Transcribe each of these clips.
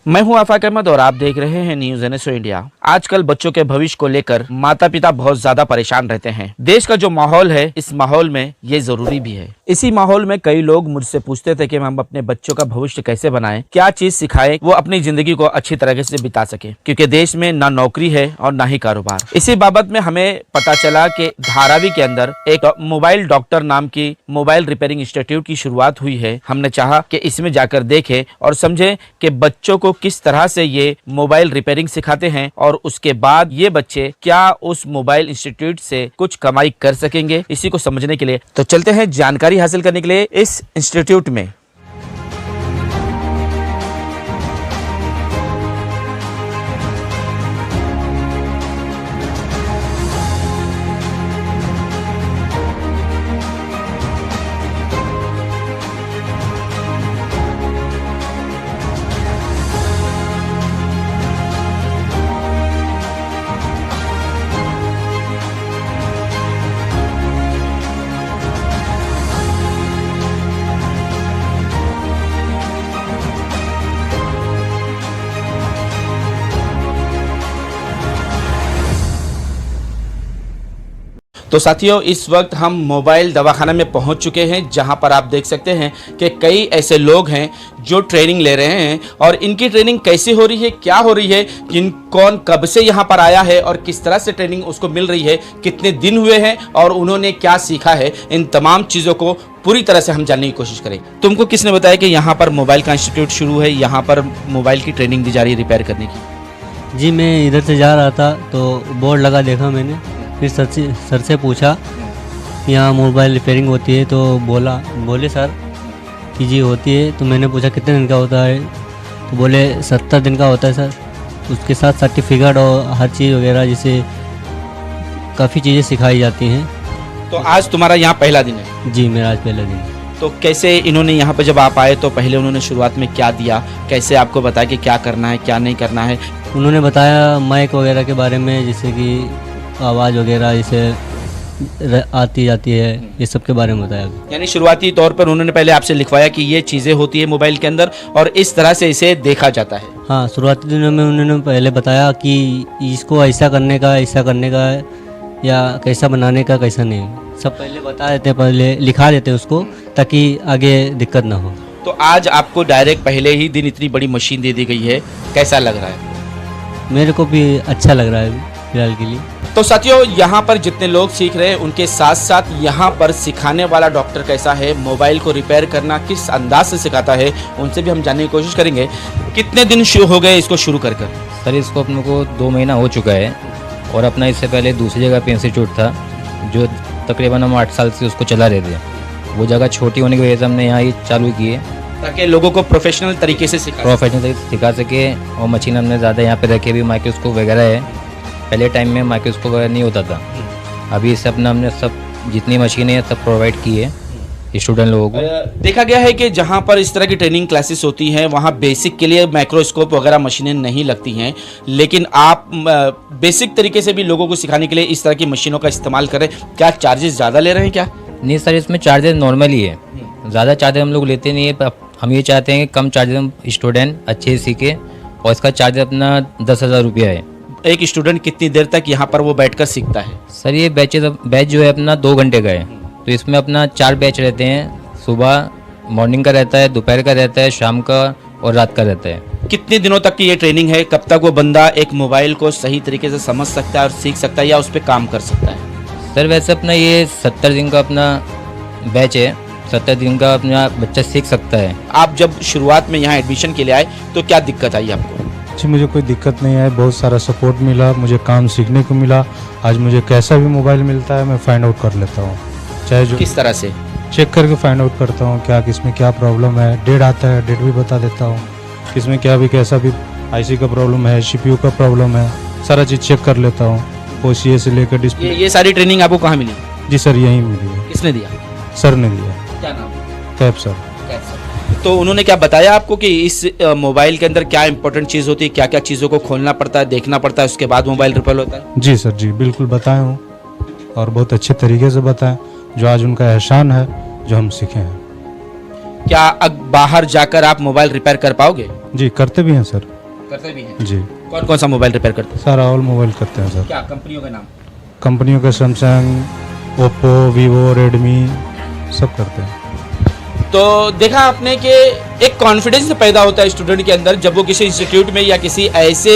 मैं हूं आफाक अहमद और आप देख रहे हैं न्यूज NSO इंडिया। आजकल बच्चों के भविष्य को लेकर माता पिता बहुत ज्यादा परेशान रहते हैं। देश का जो माहौल है, इस माहौल में ये जरूरी भी है। इसी माहौल में कई लोग मुझसे पूछते थे कि हम अपने बच्चों का भविष्य कैसे बनाएं, क्या चीज सिखाएं वो अपनी जिंदगी को अच्छी तरीके से बिता सके, क्योंकि देश में ना नौकरी है और ना ही कारोबार। इसी बाबत में हमें पता चला कि धारावी के अंदर एक मोबाइल डॉक्टर नाम की मोबाइल रिपेयरिंग इंस्टीट्यूट की शुरुआत हुई है। हमने चाहा कि इसमें जाकर देखें और समझें कि बच्चों को किस तरह से ये मोबाइल रिपेयरिंग सिखाते हैं और उसके बाद ये बच्चे क्या उस मोबाइल इंस्टीट्यूट से कुछ कमाई कर सकेंगे। इसी को समझने के लिए तो चलते हैं जानकारी हासिल करने के लिए इस इंस्टीट्यूट में। तो साथियों, इस वक्त हम मोबाइल दवाखाना में पहुंच चुके हैं, जहां पर आप देख सकते हैं कि कई ऐसे लोग हैं जो ट्रेनिंग ले रहे हैं। और इनकी ट्रेनिंग कैसे हो रही है, क्या हो रही है, कौन कब से यहां पर आया है और किस तरह से ट्रेनिंग उसको मिल रही है, कितने दिन हुए हैं और उन्होंने क्या सीखा है, इन तमाम चीज़ों को पूरी तरह से हम जानने की कोशिश करें। तुमको किसने बताया कि यहाँ पर मोबाइल का इंस्टीट्यूट शुरू है, यहाँ पर मोबाइल की ट्रेनिंग दी जा रही है रिपेयर करने की? जी, मैं इधर से जा रहा था तो बोर्ड लगा देखा मैंने, फिर सर से पूछा यहाँ मोबाइल रिपेयरिंग होती है, तो बोले सर कि जी होती है। तो मैंने पूछा कितने दिन का होता है, तो बोले 70 दिन का होता है सर। उसके साथ सर्टिफिकेट और हर चीज़ वगैरह, जैसे काफ़ी चीज़ें सिखाई जाती हैं। तो आज तुम्हारा यहाँ पहला दिन है? जी, मेरा आज पहला दिन। तो कैसे इन्होंने यहाँ पर जब आप आए तो पहले उन्होंने शुरुआत में क्या दिया, कैसे आपको बताया कि क्या करना है क्या नहीं करना है? उन्होंने बताया माइक वगैरह के बारे में, जैसे कि आवाज़ वगैरह जैसे आती जाती है, ये सब के बारे में बताया। यानी शुरुआती तौर पर उन्होंने पहले आपसे लिखवाया कि ये चीज़ें होती है मोबाइल के अंदर और इस तरह से इसे देखा जाता है? हाँ, शुरुआती दिनों में उन्होंने पहले बताया कि इसको ऐसा करने का है या कैसा बनाने का, कैसा नहीं, सब पहले बता देते, पहले लिखा देते उसको, ताकि आगे दिक्कत ना हो। तो आज आपको डायरेक्ट पहले ही दिन इतनी बड़ी मशीन दे दी गई है, कैसा लग रहा है? मेरे को भी अच्छा लग रहा है फिलहाल के लिए। तो साथियों, यहाँ पर जितने लोग सीख रहे हैं उनके साथ साथ यहाँ पर सिखाने वाला डॉक्टर कैसा है, मोबाइल को रिपेयर करना किस अंदाज से सिखाता है, उनसे भी हम जानने की कोशिश करेंगे। कितने दिन हो गए इसको शुरू कर? सर, इसको अपने को 2 महीना हो चुका है और अपना इससे पहले दूसरी जगह पे इंस्टीट्यूट था जो तकरीबन हम 8 साल से उसको चला रहे थे। वो जगह छोटी होने की वजह से हमने यहाँ ही चालू की है ताकि लोगों को प्रोफेशनल तरीके से सिखा सके। और मशीन हमने ज़्यादा यहाँ पे रखी, भी माइक्रोस्कोप वगैरह है। पहले टाइम में माइक्रोस्कोप वगैरह नहीं होता था, अभी इसे अपना हमने सब जितनी मशीनें हैं सब प्रोवाइड की है स्टूडेंट लोगों को। देखा गया है कि जहाँ पर इस तरह की ट्रेनिंग क्लासेस होती हैं वहाँ बेसिक के लिए माइक्रोस्कोप वगैरह मशीनें नहीं लगती हैं, लेकिन आप बेसिक तरीके से भी लोगों को सिखाने के लिए इस तरह की मशीनों का इस्तेमाल करें। क्या चार्जेस ज़्यादा ले रहे हैं क्या? नहीं सर, इसमें चार्जेस नॉर्मल ही है, ज़्यादा चार्जेस हम लोग लेते नहीं है। हम ये चाहते हैं कि कम चार्जेस हम स्टूडेंट अच्छे से सीखे, और इसका चार्ज अपना 10,000 रुपया है। एक स्टूडेंट कितनी देर तक यहाँ पर वो बैठकर सीखता है? सर, ये बैच जो है अपना 2 घंटे का है, तो इसमें अपना 4 बैच रहते हैं। सुबह मॉर्निंग का रहता है, दोपहर का रहता है, शाम का और रात का रहता है। कितने दिनों तक की ये ट्रेनिंग है? कब तक वो बंदा एक मोबाइल को सही तरीके से समझ सकता है और सीख सकता है या उस पर काम कर सकता है? सर, वैसे अपना ये 70 दिन का अपना बैच है, 70 दिन का अपना बच्चा सीख सकता है। आप जब शुरुआत में यहाँ एडमिशन के लिए आए तो क्या दिक्कत आई आपको? जी, मुझे कोई दिक्कत नहीं है, बहुत सारा सपोर्ट मिला, मुझे काम सीखने को मिला। आज मुझे कैसा भी मोबाइल मिलता है मैं फाइंड आउट कर लेता हूँ, चाहे जो किस तरह से चेक करके फाइंड आउट करता हूँ क्या किसमें क्या प्रॉब्लम है। डेट आता है, डेट भी बता देता हूँ, किसमें क्या भी कैसा भी आईसी का प्रॉब्लम है, CPU का प्रॉब्लम है, सारा चीज़ चेक कर लेता हूँ। OCA से लेकर डिस्प्ले। ये सारी ट्रेनिंग आपको कहाँ मिली? जी सर, यहीं मिली है। किसने दिया? सर ने दिया। क्या नाम? Cab sir. तो उन्होंने क्या बताया आपको कि इस मोबाइल के अंदर क्या इंपॉर्टेंट चीज़ होती है, क्या क्या चीज़ों को खोलना पड़ता है, देखना पड़ता है, उसके बाद मोबाइल रिपेयर होता है? जी सर, जी बिल्कुल बताए हूँ और बहुत अच्छे तरीके से बताएं, जो आज उनका एहसान है जो हम सीखे हैं। क्या अब बाहर जाकर आप मोबाइल रिपेयर कर पाओगे? जी, करते भी हैं सर। करते भी हैं। जी कौन कौन सा मोबाइल रिपेयर करते हैं? सर ऑल मोबाइल करते हैं सर। क्या कंपनियों के नाम? कंपनियों के सैमसंग, ओप्पो, वीवो, रेडमी सब करते हैं। तो देखा आपने कि एक कॉन्फिडेंस पैदा होता है स्टूडेंट के अंदर जब वो किसी इंस्टीट्यूट में या किसी ऐसे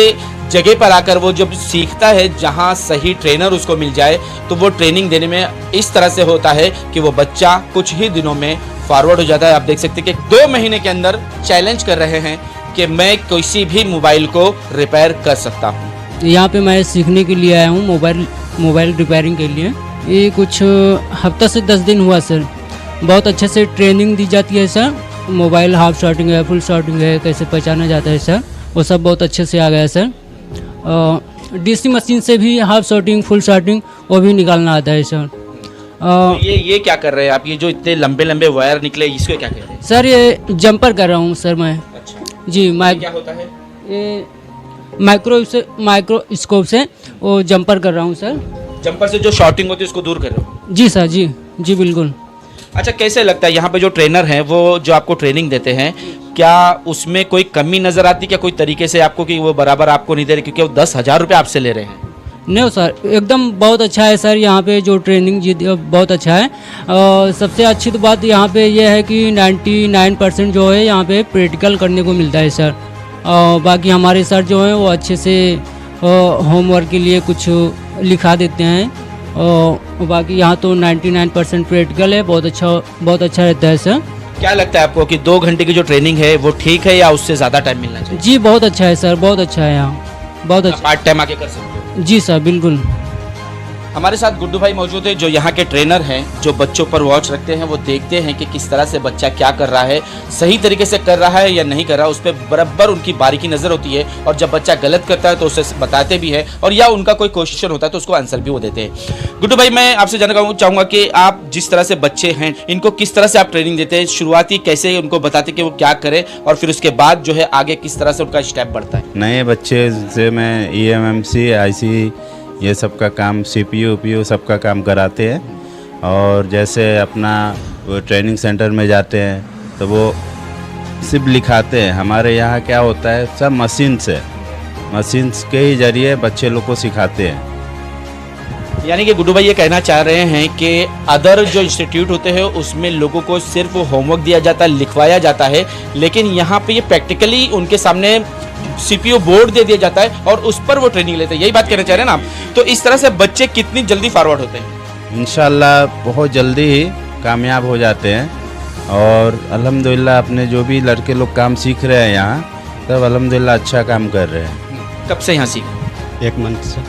जगह पर आकर वो जब सीखता है जहां सही ट्रेनर उसको मिल जाए, तो वो ट्रेनिंग देने में इस तरह से होता है कि वो बच्चा कुछ ही दिनों में फॉरवर्ड हो जाता है। आप देख सकते हैं कि 2 महीने के अंदर चैलेंज कर रहे हैं कि मैं किसी भी मोबाइल को रिपेयर कर सकता हूँ। यहाँ पे मैं सीखने के लिए आया हूँ मोबाइल रिपेयरिंग के लिए। ये कुछ हफ्ता से 10 दिन हुआ सर। बहुत अच्छे से ट्रेनिंग दी जाती है सर। मोबाइल हाफ शॉर्टिंग है, फुल शॉर्टिंग है, कैसे पहचाना जाता है सर, वो सब बहुत अच्छे से आ गया है सर। डीसी मशीन से भी हाफ शॉर्टिंग, फुल शॉर्टिंग वो भी निकालना आता है सर। तो ये क्या कर रहे हैं आप? ये जो इतने लंबे लंबे वायर निकले इसको क्या कहते हैं? सर ये जंपर कर रहा हूँ सर मैं। अच्छा, जी ये क्या होता है? ये माइक्रोस्कोप से वो जंपर कर रहा हूँ सर। जंपर से जो शॉर्टिंग होती है उसको दूर कर रहे हो? जी सर, जी बिल्कुल। अच्छा, कैसे लगता है यहाँ पे जो ट्रेनर हैं वो जो आपको ट्रेनिंग देते हैं, क्या उसमें कोई कमी नजर आती क्या कोई तरीके से आपको कि वो बराबर आपको नहीं दे रहे क्योंकि वो 10,000 रुपये आपसे ले रहे हैं? नहीं सर, एकदम बहुत अच्छा है सर। यहाँ पे जो ट्रेनिंग जी बहुत अच्छा है। सबसे अच्छी तो बात यहाँ पे ये है कि 99% जो है यहाँ पे प्रैक्टिकल करने को मिलता है सर। बाकी हमारे सर जो हैं वो अच्छे से होमवर्क के लिए कुछ लिखा देते हैं। बाकी यहाँ तो 99% प्रैक्टिकल है। बहुत अच्छा रहता है सर। क्या लगता है आपको कि 2 घंटे की जो ट्रेनिंग है वो ठीक है या उससे ज़्यादा टाइम मिलना चाहिए? जी बहुत अच्छा है सर, बहुत अच्छा है यहाँ, बहुत अच्छा। पार्ट टाइम आके कर सकते हो? जी सर बिल्कुल। हमारे साथ गुड्डू भाई मौजूद है जो यहाँ के ट्रेनर हैं, जो बच्चों पर वॉच रखते हैं। वो देखते हैं कि किस तरह से बच्चा क्या कर रहा है, सही तरीके से कर रहा है या नहीं कर रहा, उस पर बराबर उनकी बारीकी नज़र होती है। और जब बच्चा गलत करता है तो उसे बताते भी है, और या उनका कोई क्वेश्चन होता है तो उसको आंसर भी वो देते हैं। गुड्डू भाई, मैं आपसे जानना चाहूँगा कि आप जिस तरह से बच्चे हैं इनको किस तरह से आप ट्रेनिंग देते हैं? शुरुआती कैसे उनको बताते कि वो क्या करें, और फिर उसके बाद जो है आगे किस तरह से उनका स्टेप बढ़ता है? नए बच्चे से मैं EMMC, IC ये सब का काम, CPU, UPU सब का काम कराते हैं। और जैसे अपना वो ट्रेनिंग सेंटर में जाते हैं तो वो सिर्फ लिखाते हैं। हमारे यहाँ क्या होता है, सब मशीन के ही जरिए बच्चे लोग को सिखाते हैं। यानी कि गुड्डू भाई ये कहना चाह रहे हैं कि अदर जो इंस्टीट्यूट होते हैं उसमें लोगों को सिर्फ होमवर्क दिया जाता है, लिखवाया जाता है, लेकिन यहाँ पे ये प्रैक्टिकली उनके सामने CPU बोर्ड दे दिया जाता है और उस पर वो ट्रेनिंग लेते हैं। यही बात कहना चाह रहे हैं ना आप? तो इस तरह से बच्चे कितनी जल्दी फॉरवर्ड होते हैं? इंशाल्लाह बहुत जल्दी ही कामयाब हो जाते हैं। और अल्हम्दुलिल्लाह अपने जो भी लड़के लोग काम सीख रहे हैं यहाँ, सब अल्हम्दुलिल्लाह अच्छा काम कर रहे हैं। कब से यहाँ सीख? 1 मंथ से।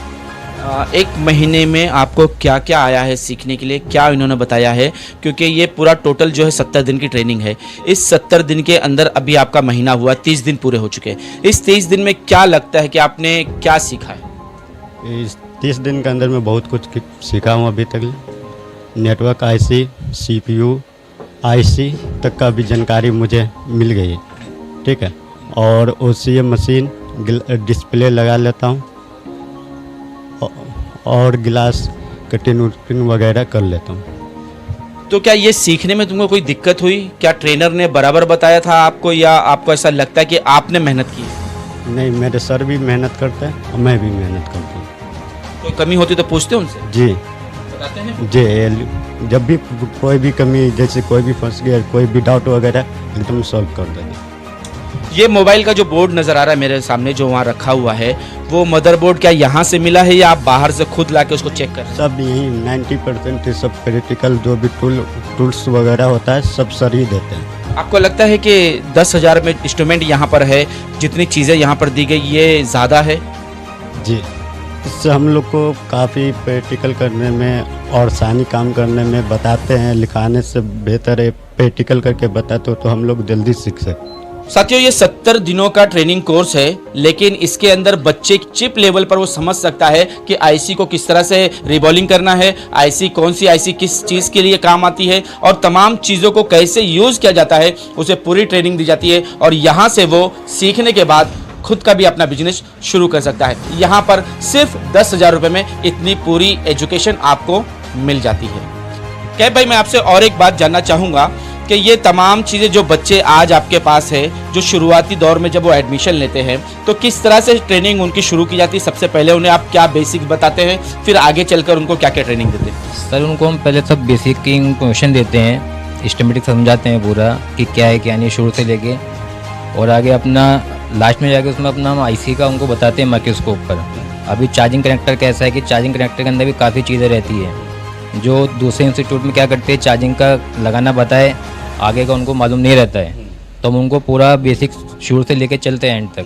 1 महीने में आपको क्या क्या आया है सीखने के लिए, क्या इन्होंने बताया है? क्योंकि ये पूरा टोटल जो है 70 दिन की ट्रेनिंग है। इस 70 दिन के अंदर अभी आपका महीना हुआ, 30 दिन पूरे हो चुके हैं। इस 30 दिन में क्या लगता है कि आपने क्या सीखा है? इस 30 दिन के अंदर मैं बहुत कुछ सीखा हूँ अभी तक। नेटवर्क IC, CPU, IC तक का भी जानकारी मुझे मिल गई है, ठीक है। और OCM मशीन डिस्प्ले लगा लेता हूँ और गिलास कटिंग वगैरह कर लेता हूँ। तो क्या ये सीखने में तुमको कोई दिक्कत हुई? क्या ट्रेनर ने बराबर बताया था आपको, या आपको ऐसा लगता है कि आपने मेहनत की है? नहीं, मेरे सर भी मेहनत करते हैं और मैं भी मेहनत करता हूँ। कोई कमी होती तो पूछते हैं उनसे? जी बताते हैं? जी, जब भी कोई भी कमी, जैसे कोई भी फंस गया, कोई भी डाउट वगैरह, एकदम सॉल्व कर देते हैं। ये मोबाइल का जो बोर्ड नज़र आ रहा है मेरे सामने जो वहाँ रखा हुआ है, वो मदरबोर्ड क्या यहाँ से मिला है या आप बाहर से खुद लाके उसको चेक कर रहे हैं? सब यही 90% सब प्रैक्टिकल जो भी टूल्स वगैरह होता है सब सर ही देते हैं। आपको लगता है कि 10,000 में इंस्ट्रूमेंट यहाँ पर है, जितनी चीज़ें यहाँ पर दी गई ये ज़्यादा है? जी, इससे हम लोग को काफ़ी प्रैक्टिकल करने में और आसानी काम करने में बताते हैं। लिखाने से बेहतर है प्रैक्टिकल करके बताते हो तो हम लोग जल्दी सीख सकते। साथियों, ये 70 दिनों का ट्रेनिंग कोर्स है, लेकिन इसके अंदर बच्चे चिप लेवल पर वो समझ सकता है कि IC को किस तरह से रिबॉलिंग करना है, IC कौन सी IC किस चीज़ के लिए काम आती है, और तमाम चीज़ों को कैसे यूज़ किया जाता है, उसे पूरी ट्रेनिंग दी जाती है। और यहाँ से वो सीखने के बाद खुद का भी अपना बिजनेस शुरू कर सकता है। यहाँ पर सिर्फ 10,000 रुपये में इतनी पूरी एजुकेशन आपको मिल जाती है। क्या भाई, मैं आपसे और एक बात जानना चाहूँगा कि ये तमाम चीज़ें जो बच्चे आज आपके पास है, जो शुरुआती दौर में जब वो एडमिशन लेते हैं तो किस तरह से ट्रेनिंग उनकी शुरू की जाती है? सबसे पहले उन्हें आप क्या बेसिक बताते हैं, फिर आगे चलकर उनको क्या क्या ट्रेनिंग देते हैं? सर उनको हम पहले सब बेसिक की इन्फॉर्मेशन देते हैं, सिस्टमेटिक समझाते हैं पूरा कि क्या है क्या नहीं शुरू से लेके, और आगे अपना लास्ट में जाके उसमें अपना हम आईसी का उनको बताते हैं माइक्रोस्कोप पर। अभी चार्जिंग कनेक्टर कैसा है कि चार्जिंग कनेक्टर के अंदर भी काफ़ी चीज़ें रहती है जो दूसरे इंस्टीट्यूट में क्या करते हैं, चार्जिंग का लगाना बताए, आगे का उनको मालूम नहीं रहता है। तो हम उनको पूरा बेसिक शुरू से लेके चलते हैं एंड तक,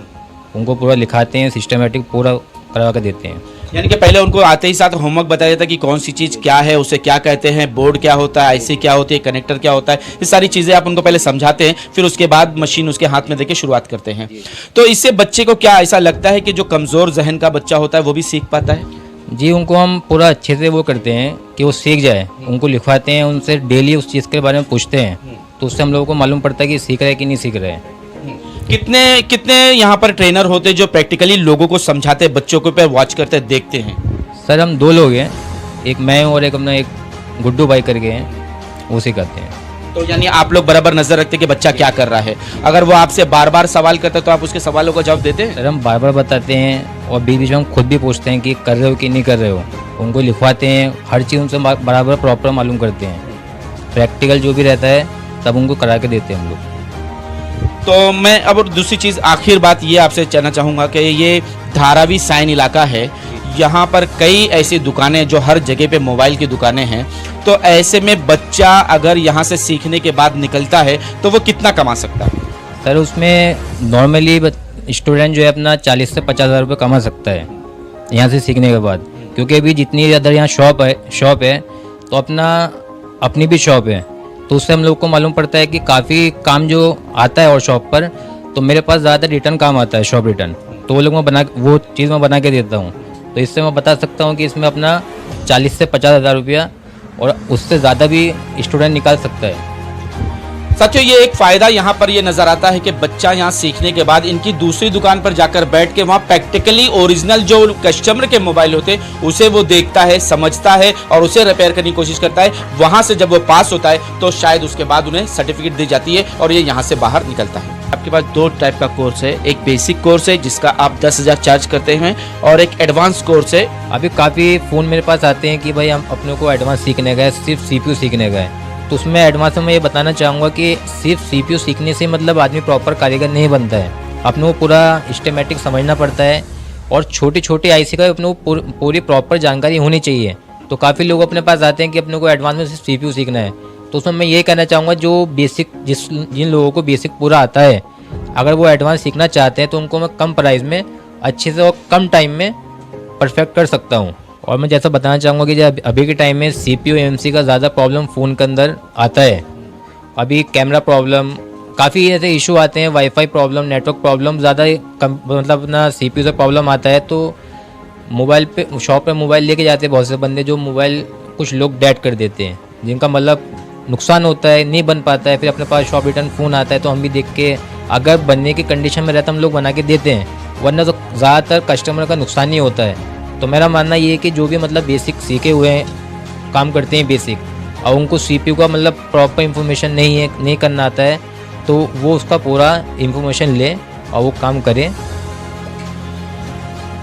उनको पूरा लिखाते हैं, सिस्टमेटिक पूरा करवा कर देते हैं। यानी कि पहले उनको आते ही साथ होमवर्क बताया जाता है कि कौन सी चीज़ क्या है, उसे क्या कहते हैं, बोर्ड क्या होता है, आईसी क्या होती है, कनेक्टर क्या होता है, ये सारी चीज़ें आप उनको पहले समझाते हैं, फिर उसके बाद मशीन उसके हाथ में देके शुरुआत करते हैं। तो इससे बच्चे को क्या ऐसा लगता है कि जो कमज़ोर जहन का बच्चा होता है वो भी सीख पाता है? जी उनको हम पूरा अच्छे से वो करते हैं कि वो सीख जाए, उनको लिखवाते हैं, उनसे डेली उस चीज़ के बारे में पूछते हैं, तो उससे हम लोगों को मालूम पड़ता है कि सीख रहे हैं कि नहीं सीख रहे हैं। कितने कितने यहाँ पर ट्रेनर होते हैं जो प्रैक्टिकली लोगों को समझाते हैं, बच्चों के ऊपर वॉच करते हैं, देखते हैं? सर हम 2 लोग हैं, एक मैं हूँ और एक अपना एक गुड्डू भाई करके हैं, वो सिखाते हैं। तो यानी आप लोग बराबर नजर रखते हैं कि बच्चा क्या कर रहा है। अगर वो आपसे बार बार सवाल करता है तो आप उसके सवालों का जवाब देते हैं? सर हम बार बार बताते हैं और बीच बीच में हम खुद भी पूछते हैं कि कर रहे हो कि नहीं कर रहे हो, उनको लिखवाते हैं, हर चीज़ उनसे बराबर प्रॉपर मालूम करते हैं, प्रैक्टिकल जो भी रहता है तब उनको करा के देते हैं हम लोग। तो मैं अब दूसरी चीज़, आखिर बात ये आपसे कहना चाहूँगा कि ये धारावी साइन इलाका है, यहाँ पर कई ऐसी दुकानें जो हर जगह पे मोबाइल की दुकानें हैं, तो ऐसे में बच्चा अगर यहाँ से सीखने के बाद निकलता है तो वो कितना कमा सकता है? सर उसमें नॉर्मली स्टूडेंट जो है अपना 40 से 50 हज़ार रुपये कमा सकता है यहाँ से सीखने के बाद, क्योंकि अभी जितनी ज़्यादा यहाँ शॉप है तो अपनी भी शॉप है, तो उससे हम लोग को मालूम पड़ता है कि काफ़ी काम जो आता है और शॉप पर, तो मेरे पास ज़्यादा रिटर्न काम आता है, शॉप रिटर्न, तो वो चीज़ मैं बना के देता हूँ। तो इससे मैं बता सकता हूँ कि इसमें अपना 40 से 50 हज़ार रुपया और उससे ज़्यादा भी स्टूडेंट निकाल सकता है। साथियों ये एक फ़ायदा यहाँ पर ये नज़र आता है कि बच्चा यहाँ सीखने के बाद इनकी दूसरी दुकान पर जाकर बैठ के वहाँ प्रैक्टिकली ओरिजिनल जो कस्टमर के मोबाइल होते हैं उसे वो देखता है, समझता है और उसे रिपेयर करने की कोशिश करता है। वहाँ से जब वो पास होता है तो शायद उसके बाद उन्हें सर्टिफिकेट दी जाती है और ये यहाँ से बाहर निकलता है। आपके पास 2 टाइप का कोर्स है, एक बेसिक कोर्स है जिसका आप 10,000 चार्ज करते हैं और एक एडवांस कोर्स है। अभी काफ़ी फ़ोन मेरे पास आते हैं कि भाई हम अपने को एडवांस सीखने गए, सिर्फ CPU सीखने गए, तो उसमें एडवांस में मैं ये बताना चाहूँगा कि सिर्फ CPU सीखने से मतलब आदमी प्रॉपर कारीगर नहीं बनता है, अपने को पूरा सिस्टमेटिक समझना पड़ता है और छोटी छोटी IC का अपने को पूरी प्रॉपर जानकारी होनी चाहिए। तो काफ़ी लोग अपने पास आते हैं कि अपने को एडवांस में सिर्फ CPU सीखना है, तो उसमें मैं ये कहना चाहूँगा जो बेसिक जिन लोगों को बेसिक पूरा आता है, अगर वो एडवांस सीखना चाहते हैं तो उनको मैं कम प्राइस में अच्छे से और कम टाइम में परफेक्ट कर सकता हूँ। और मैं जैसा बताना चाहूँगा कि जब अभी के टाइम में CPU MMC का ज़्यादा प्रॉब्लम फ़ोन के अंदर आता है, अभी कैमरा प्रॉब्लम, काफ़ी ऐसे इशू आते हैं, वाईफाई प्रॉब्लम, नेटवर्क प्रॉब्लम ज़्यादा मतलब अपना CPU से प्रॉब्लम आता है, तो मोबाइल पे शॉप पे मोबाइल लेके जाते हैं बहुत से बंदे, जो मोबाइल कुछ लोग डेड कर देते हैं, जिनका मतलब नुकसान होता है, नहीं बन पाता है, फिर अपने पास शॉप रिटर्न फ़ोन आता है तो हम भी देख के अगर बनने की कंडीशन में रहता हम लोग बना के देते हैं, वरना तो ज़्यादातर कस्टमर का नुकसान ही होता है। तो मेरा मानना ये है कि जो भी मतलब बेसिक सीखे हुए हैं, काम करते हैं बेसिक, और उनको CPU का मतलब प्रॉपर इन्फॉर्मेशन नहीं करना आता है, तो वो उसका पूरा इन्फॉर्मेशन ले और वो काम करे।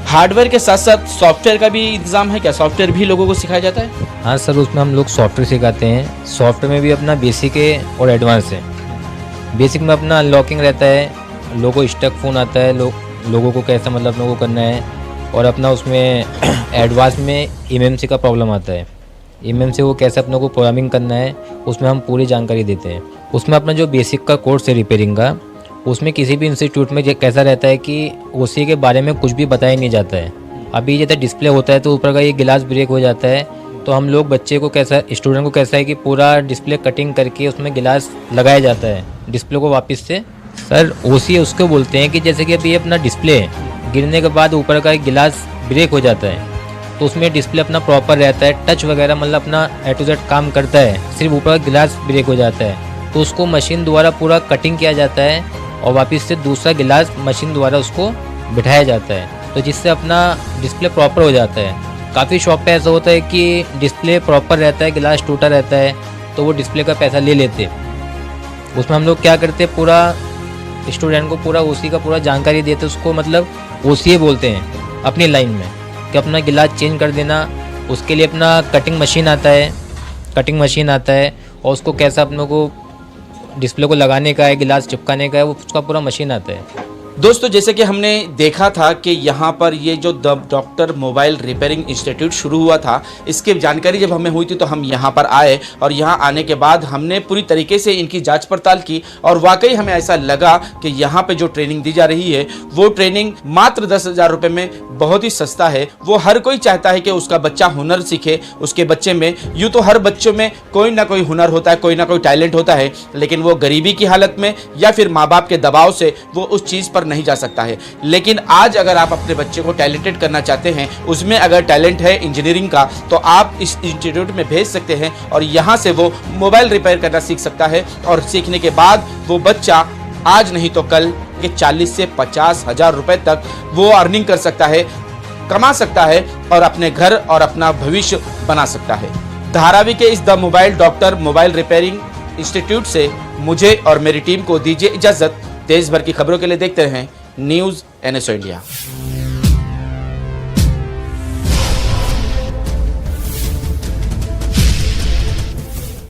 हार्डवेयर के साथ साथ सॉफ्टवेयर का भी इंतजाम है क्या? सॉफ्टवेयर भी लोगों को सिखाया जाता है? हाँ सर, उसमें हम लोग सॉफ्टवेयर सिखाते हैं। सॉफ्टवेयर में भी अपना बेसिक है और एडवांस है। बेसिक में अपना अनलॉकिंग रहता है, लोगों स्टक फ़ोन आता है, लोगों को कैसा मतलब लोगों को करना है, और अपना उसमें एडवांस में MMC का प्रॉब्लम आता है, MMC को कैसे अपने को प्रोग्रामिंग करना है, उसमें हम पूरी जानकारी देते हैं। उसमें अपना जो बेसिक का कोर्स है रिपेयरिंग का, उसमें किसी भी इंस्टीट्यूट में कैसा रहता है कि उसी के बारे में कुछ भी बताया नहीं जाता है। अभी जैसे डिस्प्ले होता है तो ऊपर का ये गिलास ब्रेक हो जाता है, तो हम लोग बच्चे को कैसा, स्टूडेंट को कैसा है कि पूरा डिस्प्ले कटिंग करके उसमें गिलास लगाया जाता है डिस्प्ले को वापस से। सर OC उसको बोलते हैं कि जैसे कि अभी अपना डिस्प्ले गिरने के बाद ऊपर का एक गिलास ब्रेक हो जाता है, तो उसमें डिस्प्ले अपना प्रॉपर रहता है, टच वगैरह मतलब अपना A to Z काम करता है, सिर्फ ऊपर का गिलास ब्रेक हो जाता है, तो उसको मशीन द्वारा पूरा कटिंग किया जाता है और वापस से दूसरा गिलास मशीन द्वारा उसको बिठाया जाता है, तो जिससे अपना डिस्प्ले प्रॉपर हो जाता है। काफ़ी शॉप पे ऐसा होता है कि डिस्प्ले प्रॉपर रहता है, गिलास टूटा रहता है, तो वो डिस्प्ले का पैसा ले लेते हैं। उसमें हम लोग क्या करते हैं, पूरा स्टूडेंट को पूरा ओसी का पूरा जानकारी देते, उसको मतलब ओसीए बोलते हैं अपनी लाइन में, कि अपना गिलास चेंज कर देना। उसके लिए अपना कटिंग मशीन आता है और उसको कैसा अपनों को डिस्प्ले को लगाने का है, गिलास चिपकाने का है, वो उसका पूरा मशीन आता है। दोस्तों जैसे कि हमने देखा था कि यहाँ पर ये जो the doctor mobile repairing institute शुरू हुआ था, इसकी जानकारी जब हमें हुई थी तो हम यहाँ पर आए और यहाँ आने के बाद हमने पूरी तरीके से इनकी जांच पड़ताल की और वाकई हमें ऐसा लगा कि यहाँ पे जो ट्रेनिंग दी जा रही है वो ट्रेनिंग मात्र 10,000 रुपये में बहुत ही सस्ता है। वो हर कोई चाहता है कि उसका बच्चा हुनर सीखे, उसके बच्चे में, यूँ तो हर बच्चों में कोई ना कोई हुनर होता है, कोई ना कोई टैलेंट होता है, लेकिन वो गरीबी की हालत में या फिर माँ बाप के दबाव से वो उस चीज़ पर नहीं जा सकता है। लेकिन आज अगर आप अपने बच्चे को टैलेंटेड करना चाहते हैं, उसमें अगर टैलेंट है इंजीनियरिंग का, तो आप इस इंस्टीट्यूट में भेज सकते हैं और यहाँ से वो मोबाइल रिपेयर करना सीख सकता है और सीखने के बाद वो बच्चा आज नहीं तो कल के 40 से 50,000 रुपए तक वो अर्निंग कर सकता है, कमा सकता है और अपने घर और अपना भविष्य बना सकता है। धारावी के इस the mobile doctor mobile repairing institute से मुझे और मेरी टीम को दीजिए इजाजत। देश भर की खबरों के लिए देखते रहें न्यूज़ NSO इंडिया।